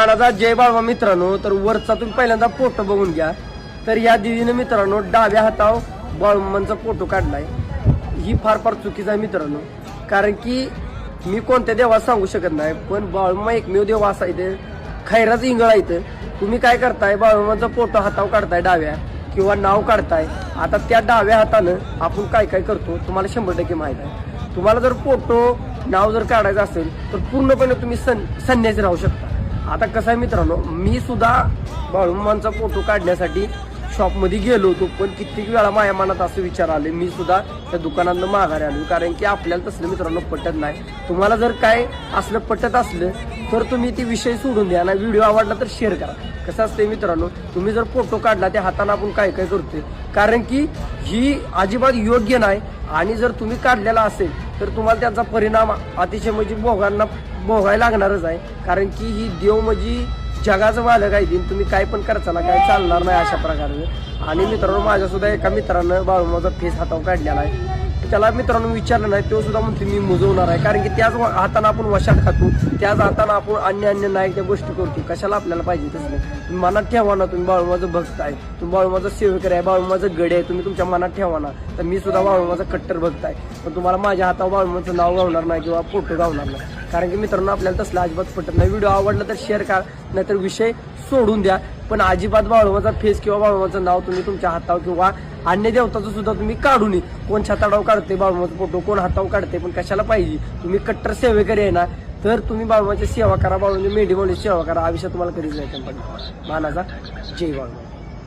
मानाचा जय बाळमा मित्रांनो. तर वरचा तुम्ही पहिल्यांदा फोटो बघून घ्या. तर या दिदीने मित्रांनो डाव्या हातावर बाळमांचा फोटो काढलाय. ही फार फार चुकीचं आहे मित्रांनो. कारण की मी कोणत्या देवाला सांगू शकत नाही, पण बाळमा एकमेव देव असा इथे खैराच इंगळा इथं. तुम्ही काय करताय, बाळमांचा फोटो हातावर काढताय डाव्या किंवा नाव काढताय. आता त्या डाव्या हातानं आपण काय काय करतो तुम्हाला 100% माहित आहे. तुम्हाला जर फोटो नाव जर काढायचं असेल तर पूर्णपणे तुम्ही संन्यासी राहू शकता. आता कसं आहे मित्रांनो, मी सुद्धा बाळूमांचा फोटो काढण्यासाठी शॉपमध्ये गेलो होतो, पण कित्येक वेळा माझ्या मनात असं विचार आले, मी सुद्धा त्या दुकानातनं माघारी आलो. कारण की आपल्याला तसलं मित्रांनो पटत नाही. तुम्हाला जर काय असलं पटत असलं तर तुम्ही ती विषय सोडून द्या ना. व्हिडिओ आवडला तर शेअर करा. कसं असतंय मित्रांनो, तुम्ही जर फोटो काढला त्या हाताने आपण काय काय करतोय, कारण की ही अजिबात योग्य नाही. आणि जर तुम्ही काढलेला असेल तर तुम्हाला त्याचा परिणाम अतिशय म्हणजे भोगायला लागणारच आहे. कारण की ही देव म्हणजे जगाचं मालक आहे. तुम्ही काय पण करता ना, काय चालणार नाही अशा प्रकारे. आणि मित्रांनो माझ्या सुद्धा एका मित्रानं बाळूमाचा फेस हातावर काढलेला आहे. त्याला मित्रांनो विचारलं नाही, तो सुद्धा म्हणतो मी मुजवणार आहे. कारण की त्याच हाताने आपण वशात खातो, त्याच हाताने आपण अन्य नाही त्या गोष्टी करतो. कशाला आपल्याला पाहिजे तसं नाही. तुम्ही मनात ठेवा ना, तुम्ही बाळूमाचं भक्त आहे, तुम्ही बाळूमाचं सेवक आहे, बाळूमाचं गडे आहे, तुम्ही तुमच्या मनात ठेवा ना. तर मी सुद्धा बाळूमाचा कट्टर भक्त आहे, पण तुम्हाला माझ्या हातावर बाळूमाचं नाव गावणार नाही किंवा फोटो गावणार नाही. कारण की मित्रांनो आपल्याला तसलं अजिबात पटत नाही. व्हिडिओ आवडला तर शेअर करा, नाहीतर विषय सोडून द्या. पण अजिबात बाळूमाचा फेस किंवा बाळूमाचं नाव तुम्ही तुमच्या हातावर किंवा अन्य देवताचं सुद्धा तुम्ही काढू नये. कोण छाताडावर काढते बाळूमाचा फोटो, कोण हातावर काढते, पण कशाला पाहिजे. तुम्ही कट्टर सेवेकरी आहे ना, तर तुम्ही बाळूमाची सेवा करा, बाळूमाची मेढी सेवा करा. आयुष्यात तुम्हाला कधीच नाही पण मानाचा जय बाळू.